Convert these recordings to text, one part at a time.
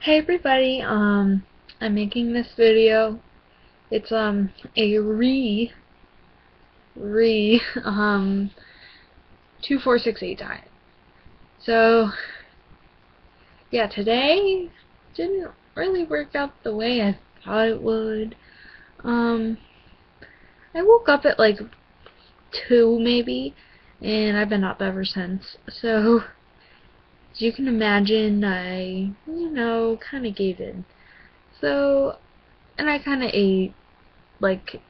Hey everybody, I'm making this video. It's a re 2468 diet. So yeah, today didn't really work out the way I thought it would. I woke up at like 2 maybe, and I've been up ever since. So as you can imagine, I, kind of gave in. So, and I kind of ate like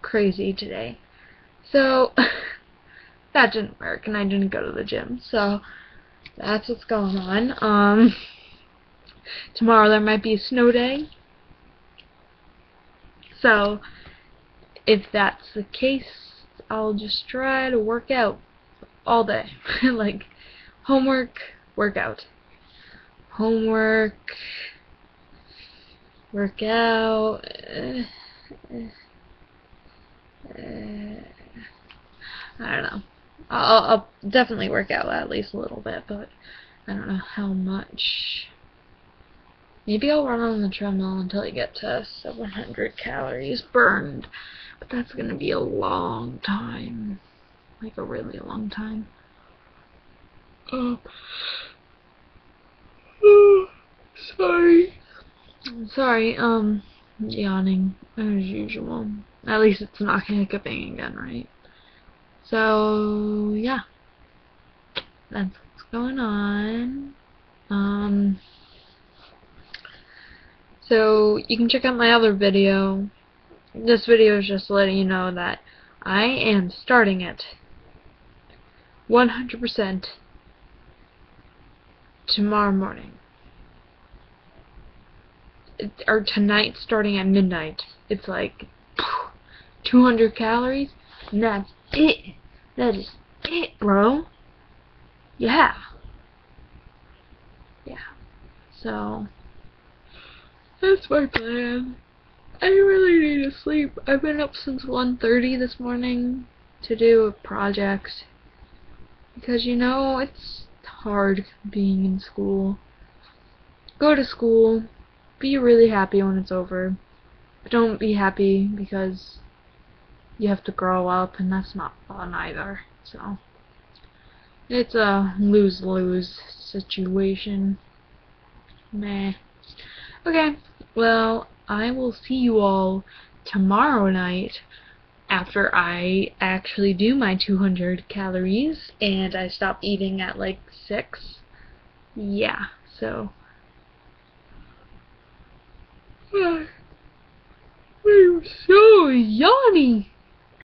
crazy today. So, that didn't work, and I didn't go to the gym. So, that's what's going on. Tomorrow there might be a snow day. So, if that's the case, I'll just try to work out all day. Like, homework, workout. Homework, workout. I don't know. I'll definitely work out at least a little bit, but I don't know how much. Maybe I'll run on the treadmill until I get to 700 calories burned, but that's gonna be a long time, like a really long time. Sorry, yawning as usual. At least it's not hiccuping again, right? So, yeah. That's what's going on. So you can check out my other video. This video is just letting you know that I am starting it 100% tomorrow morning. Or tonight, starting at midnight. It's like 200 calories, and that's it. That is it, bro. Yeah. So, that's my plan. I really need to sleep. I've been up since 1:30 this morning to do a project. Because, it's hard being in school. Go to school. Be really happy when it's over. But don't be happy because you have to grow up, and that's not fun either. So, it's a lose-lose situation. Meh. Okay, well, I will see you all tomorrow night after I actually do my 200 calories and I stop eating at like 6. Yeah, so I'm so yawny.